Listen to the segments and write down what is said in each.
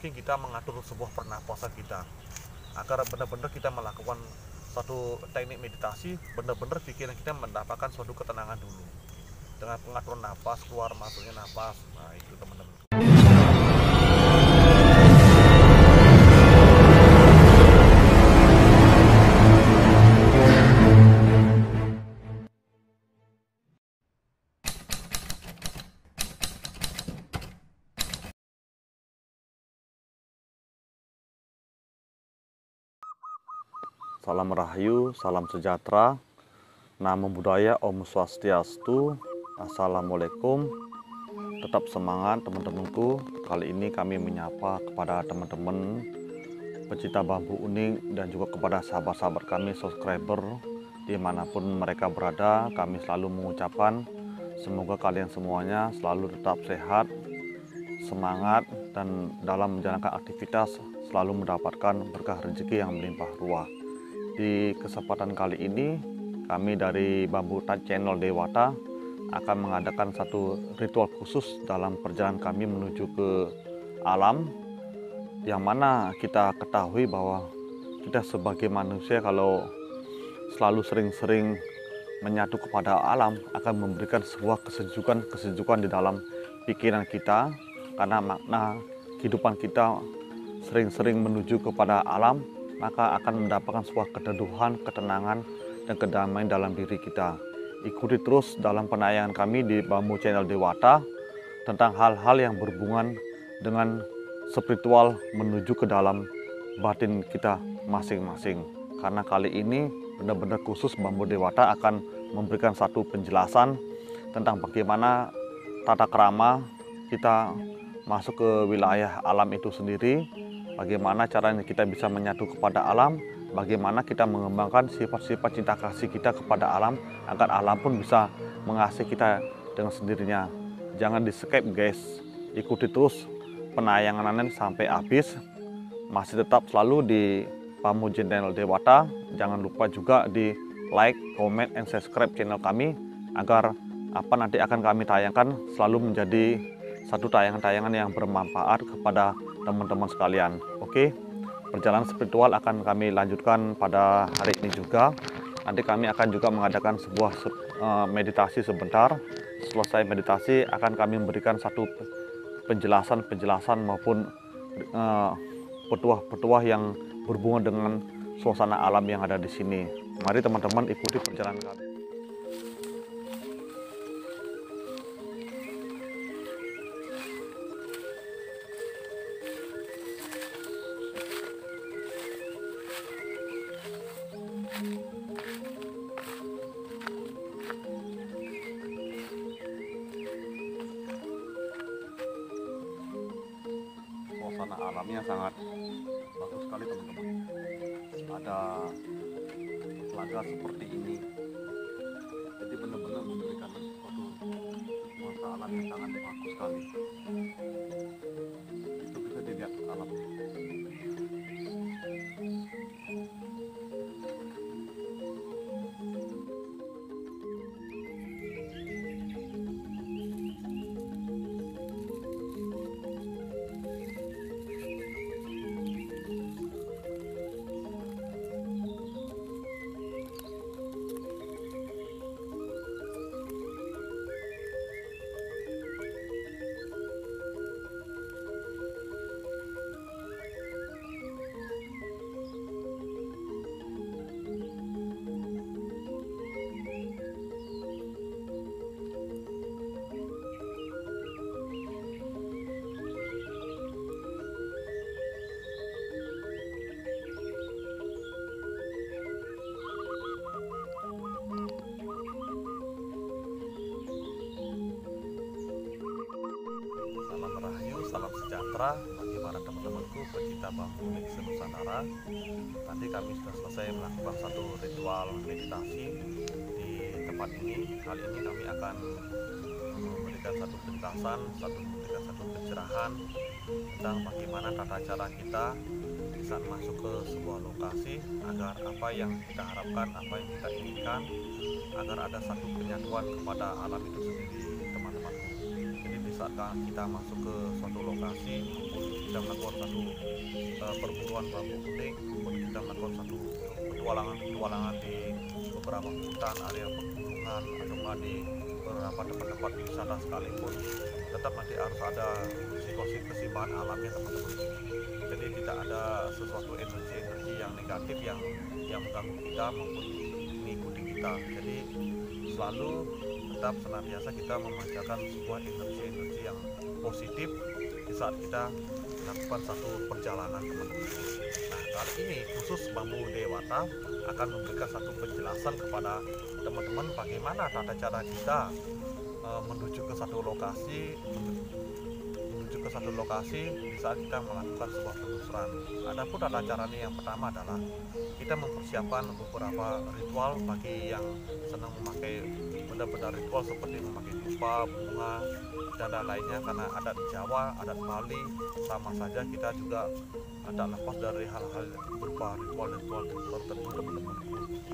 mungkin kita mengatur sebuah pernapasan kita agar benar-benar kita melakukan satu teknik meditasi, benar-benar pikiran kita mendapatkan suatu ketenangan dulu dengan pengaturan nafas, keluar masuknya nafas. Nah itu teman-teman. Salam Rahayu, salam sejahtera, Namo Buddhaya, Om Swastiastu, Assalamualaikum. Tetap semangat teman-temanku. Kali ini kami menyapa kepada teman-teman pecinta bambu unik dan juga kepada sahabat-sahabat kami, subscriber dimanapun mereka berada. Kami selalu mengucapkan semoga kalian semuanya selalu tetap sehat, semangat, dan dalam menjalankan aktivitas selalu mendapatkan berkah rezeki yang melimpah ruah. Di kesempatan kali ini, kami dari Bambu Channel Dewata akan mengadakan satu ritual khusus dalam perjalanan kami menuju ke alam, yang mana kita ketahui bahwa kita sebagai manusia kalau selalu sering-sering menyatu kepada alam akan memberikan sebuah kesejukan di dalam pikiran kita, karena makna kehidupan kita sering-sering menuju kepada alam, maka akan mendapatkan sebuah keteduhan, ketenangan, dan kedamaian dalam diri kita. Ikuti terus dalam penayangan kami di Bambu Channel Dewata tentang hal-hal yang berhubungan dengan spiritual menuju ke dalam batin kita masing-masing. Karena kali ini benar-benar khusus Bambu Dewata akan memberikan satu penjelasan tentang bagaimana tata krama kita masuk ke wilayah alam itu sendiri, bagaimana caranya kita bisa menyatu kepada alam, bagaimana kita mengembangkan sifat-sifat cinta kasih kita kepada alam, agar alam pun bisa mengasihi kita dengan sendirinya. Jangan di skip guys, ikuti terus penayangan sampai habis. Masih tetap selalu di Bambu Channel Dewata. Jangan lupa juga di like, comment, and subscribe channel kami, agar apa nanti akan kami tayangkan selalu menjadi satu tayangan-tayangan yang bermanfaat kepada teman-teman sekalian. Oke, perjalanan spiritual akan kami lanjutkan pada hari ini juga. Nanti kami akan juga mengadakan sebuah meditasi sebentar. Selesai meditasi akan kami memberikan satu penjelasan maupun petuah-petuah yang berhubungan dengan suasana alam yang ada di sini. Mari teman-teman ikuti perjalanan kami. Suasana alamnya sangat bagus sekali teman-teman. Ada telaga seperti ini, jadi benar-benar memberikan suatu nuansa alam yang sangat bagus sekali. Itu bisa dilihat alamnya. Salam sejahtera bagi para teman-temanku pecinta bambu unik senusantara. Nanti kami sudah selesai melakukan satu ritual meditasi di tempat ini. Kali ini kami akan memberikan satu penjelasan, memberikan satu pencerahan tentang bagaimana tata cara kita saat masuk ke sebuah lokasi, agar apa yang kita harapkan, apa yang kita inginkan, agar ada satu penyatuan kepada alam itu sendiri, teman-teman. Jadi di saat kita masuk ke suatu lokasi, kita melakukan satu perburuan bambu kuning, kemudian kita melakukan satu petualangan di beberapa hutan, area pegunungan, atau di beberapa tempat-tempat wisata sekalipun, tetap nanti harus ada keseimbangan alamnya teman-teman. Jadi tidak ada sesuatu energi yang negatif yang mengganggu kita maupun mengikuti kita. Jadi selalu tetap senantiasa kita memancarkan sebuah energi yang positif di saat kita melakukan satu perjalanan teman-teman. Nah, kali ini khusus Bambu Dewata akan memberikan satu penjelasan kepada teman-teman bagaimana tata cara kita menuju ke satu lokasi di saat kita melakukan sebuah penelusuran. Adapun tata caranya yang pertama adalah kita mempersiapkan beberapa ritual bagi yang senang memakai benda-benda ritual seperti memakai dupa, bunga, dan lainnya, karena adat Jawa, adat Bali sama saja kita juga tidak lepas dari hal-hal berupa ritual tertentu teman-teman.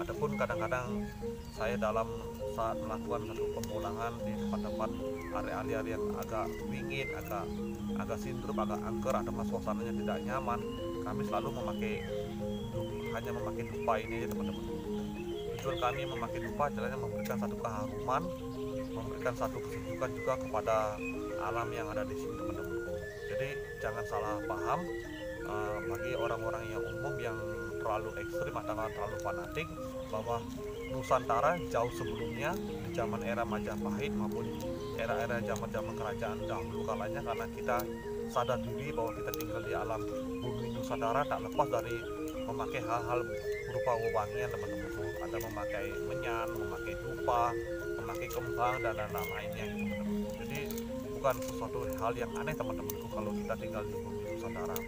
Adapun kadang-kadang saya dalam saat melakukan satu pemulangan di tempat-tempat area-area yang agak dingin, agak sindrom, agak angker, atau suasananya tidak nyaman, kami selalu hanya memakai dupa ini aja teman-teman. Tujuan kami memakai dupa adalah memberikan satu keharuman, memberikan satu kesejukan juga kepada alam yang ada di sini teman-teman. Jadi jangan salah paham, bagi orang-orang yang umum yang terlalu ekstrim atau terlalu fanatik, bahwa Nusantara jauh sebelumnya di zaman era Majapahit maupun era-era zaman kerajaan dahulu kalanya, karena kita sadar diri bahwa kita tinggal di alam bumi Nusantara tak lepas dari memakai hal-hal berupa wewangian teman-teman. Ada memakai menyan, memakai dupa, memakai kembang, dan lain-lainnya teman-teman. Jadi bukan sesuatu hal yang aneh teman-temanku kalau kita tinggal di bumi Nusantara.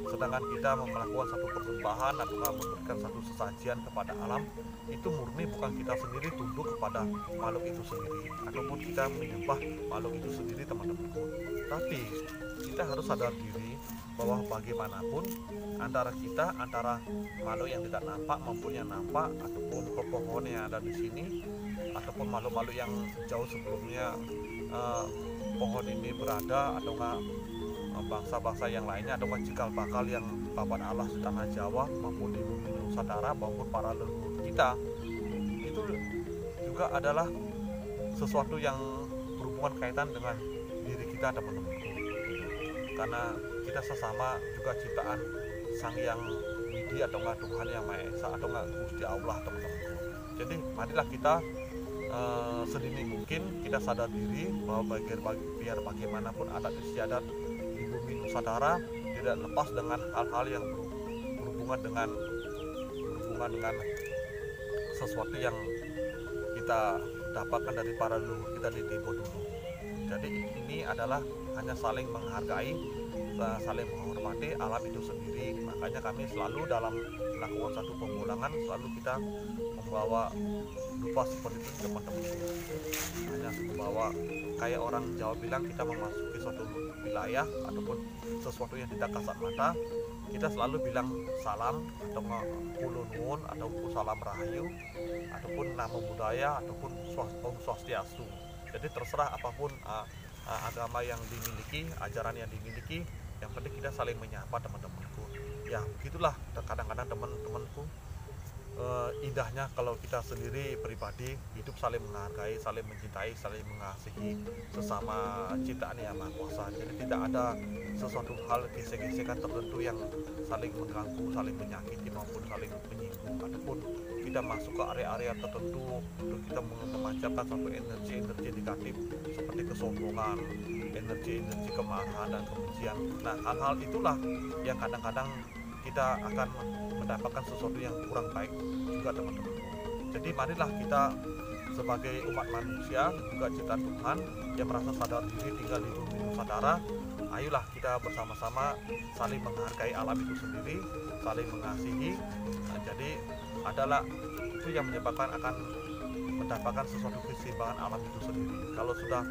Sedangkan kita melakukan satu persembahan atau memberikan satu sesajian kepada alam, itu murni bukan kita sendiri tunduk kepada makhluk itu sendiri ataupun kita menyembah makhluk itu sendiri teman-temanku. Tapi kita harus sadar diri bahwa bagaimanapun antara makhluk yang tidak nampak maupun yang nampak, ataupun pepohonan yang ada di sini, ataupun makhluk-makhluk yang jauh sebelumnya pohon ini berada, atau bangsa-bangsa yang lainnya, atau cikal bakal yang papan Allah di tanah Jawa maupun di bumi Nusantara maupun para leluhur kita, itu juga adalah sesuatu yang berhubungan kaitan dengan diri kita teman-temanku, karena kita sesama juga ciptaan Sang Yang Widi atau Tuhan Yang Maha Esa atau Gusti Allah teman-temanku. Jadi marilah kita sedini mungkin kita sadar diri bahwa biar bagaimanapun adat istiadat di bumi Nusantara tidak lepas dengan hal-hal yang berhubungan dengan sesuatu yang kita dapatkan dari para leluhur kita di tempo dulu. Jadi ini adalah hanya saling menghargai, saling menghormati alam itu sendiri. Makanya kami selalu dalam melakukan satu pemulangan selalu kita membawa dupa seperti itu teman-teman. Hanya membawa, kayak orang Jawa bilang, kita memasuki suatu wilayah ataupun sesuatu yang tidak kasat mata, kita selalu bilang salam atau ulun nuwun ataupun salam rahayu ataupun nama budaya ataupun Om Swastiastu. Jadi terserah apapun agama yang dimiliki, ajaran yang dimiliki, yang penting kita saling menyapa teman-temanku. Ya begitulah kadang-kadang teman-temanku, indahnya kalau kita sendiri pribadi hidup saling menghargai, saling mencintai, saling mengasihi sesama ciptaan Yang Maha Kuasa. Jadi tidak ada sesuatu hal gesek-gesekan tertentu yang saling mengganggu, saling menyakiti maupun saling menyinggung, ataupun kita masuk ke area-area tertentu untuk kita memancarkan satu energi negatif seperti kesombongan, energi kemarahan dan kebencian. Nah, hal-hal itulah yang kadang-kadang kita akan mendapatkan sesuatu yang kurang baik juga teman-teman. Jadi marilah kita sebagai umat manusia juga ciptaan Tuhan yang merasa sadar diri tinggal di bumi Nusantara, ayolah kita bersama-sama saling menghargai alam itu sendiri, saling mengasihi. Nah, jadi adalah itu yang menyebabkan akan mendapatkan sesuatu keseimbangan alam itu sendiri. Kalau sudah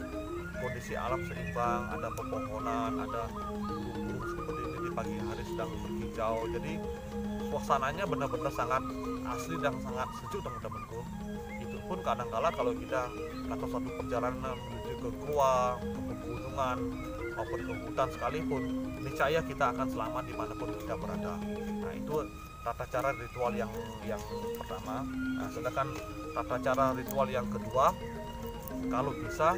kondisi alam seimbang, ada pepohonan, ada burung-burung seperti ini di pagi hari sedang berhijau, jadi suasananya benar-benar sangat asli dan sangat sejuk teman-temanku. Itu pun kadangkala kalau kita atau suatu perjalanan menuju ke gua, ke pegunungan maupun ke hutan sekalipun, niscaya kita akan selamat dimanapun kita berada. Nah, itu tata cara ritual yang pertama. Nah, sedangkan tata cara ritual yang kedua, kalau bisa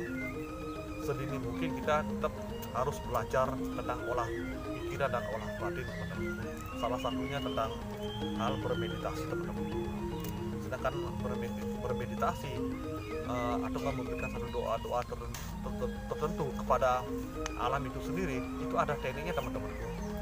sedini mungkin kita tetap harus belajar tentang olah pikiran dan olah batin, teman-teman. Salah satunya tentang hal bermeditasi, teman-teman. Sedangkan bermeditasi atau memberikan satu doa-doa tertentu kepada alam itu sendiri, itu ada tekniknya, teman-teman.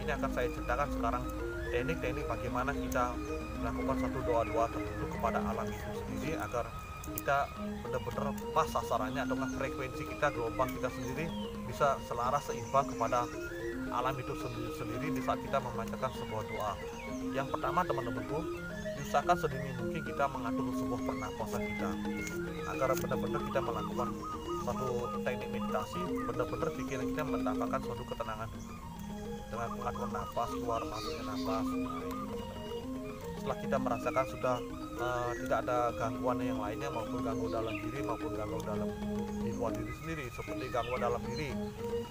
Ini akan saya ceritakan sekarang teknik-teknik bagaimana kita melakukan satu doa-doa tertentu kepada alam itu sendiri agar kita benar-benar pas sasarannya, atau frekuensi kita, gelombang kita sendiri bisa selaras seimbang kepada alam itu sendiri di saat kita memanjatkan sebuah doa. Yang pertama, teman-temanku, usahakan sedini mungkin kita mengatur sebuah pernapasan kita agar benar-benar kita melakukan satu teknik meditasi, benar-benar pikiran kita mendapatkan suatu ketenangan dulu dengan mengatur nafas, keluar masuknya nafas. Setelah kita merasakan sudah tidak ada gangguan yang lainnya, maupun gangguan dalam diri maupun gangguan dalam di luar diri sendiri, seperti gangguan dalam diri,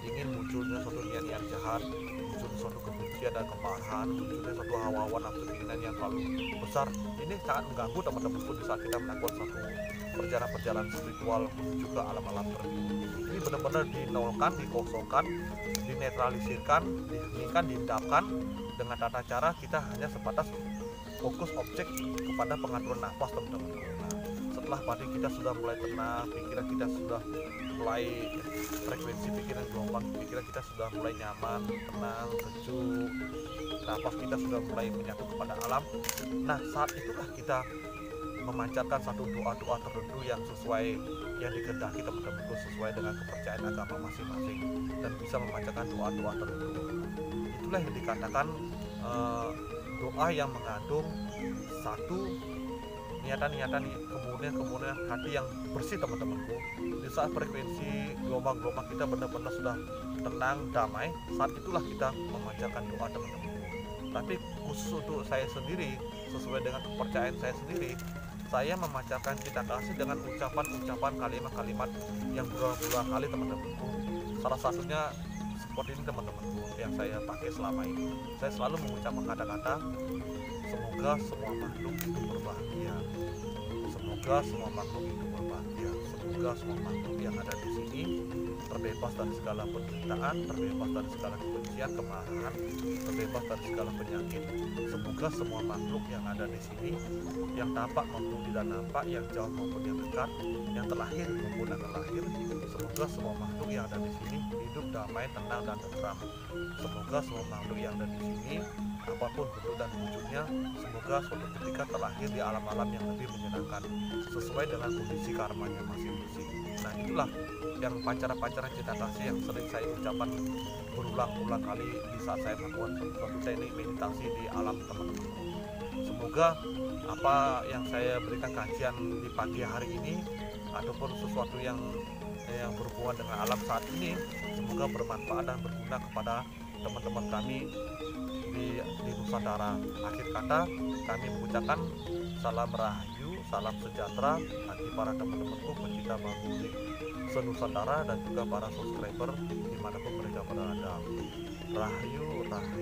ingin munculnya suatu niat-niat jahat, munculnya suatu kebencian dan kemarahan, munculnya suatu hawa-hawa nafsu keinginan yang terlalu besar, ini sangat mengganggu, teman-teman, di saat kita melakukan satu perjalanan spiritual menuju ke alam-alam tertentu. Ini benar-benar dinolkan, dikosongkan, dinetralisirkan, dihentikan, diendapkan dengan tata cara kita hanya sebatas fokus objek kepada pengaturan nafas, teman-teman. Nah, setelah batin kita sudah mulai tenang, pikiran kita sudah mulai, frekuensi pikiran, gelombang pikiran kita sudah mulai nyaman, tenang, sejuk, nafas kita sudah mulai menyatu kepada alam. Nah, saat itulah kita memancarkan satu doa-doa tertentu yang sesuai yang dikehendaki, teman-teman, sesuai dengan kepercayaan agama masing-masing, dan bisa memancarkan doa-doa tertentu. Itulah yang dikatakan doa yang mengandung satu niatan-niatan, kemudian hati yang bersih, teman-temanku. Di saat frekuensi gelombang-gelombang kita benar-benar sudah tenang, damai, saat itulah kita memancarkan doa, teman-temanku. Tapi khusus untuk saya sendiri, sesuai dengan kepercayaan saya sendiri, saya memancarkan cinta kasih dengan ucapan-ucapan, kalimat-kalimat yang berulang-ulang kali, teman-temanku. Salah satunya seperti ini, teman-temanku, yang saya pakai selama ini. Saya selalu mengucapkan kata-kata, semoga semua makhluk hidup berbahagia, semoga semua makhluk hidup berbahagia, semoga semua makhluk yang ada di sini terbebas dari segala penderitaan, terbebas dari segala kebencian, kemarahan, terbebas dari segala penyakit. Semoga semua makhluk yang ada di sini, yang tampak maupun tidak nampak, yang jauh maupun yang dekat, yang terlahir maupun yang terlahir, semoga semua makhluk yang ada di sini hidup damai, tenang, dan tentram. Semoga semua makhluk yang ada di sini, apapun bentuk dan wujudnya, semoga suatu ketika terlahir di alam-alam yang lebih menyenangkan, sesuai dengan kondisi karmanya masing-masing. Nah, itulah yang pancaran-pancaran cinta kasih yang sering saya ucapkan berulang-ulang kali di saat saya melakukan suatu teknik meditasi di alam, teman-teman. Semoga apa yang saya berikan kajian di pagi hari ini ataupun sesuatu yang berhubungan dengan alam saat ini, semoga bermanfaat dan berguna kepada teman-teman kami di Nusantara. Akhir kata, kami mengucapkan salam rahayu, salam sejahtera bagi para teman-temanku pecinta bambu di senusantara dan juga para subscriber dimanapun mereka berada. Rahayu, rahayu.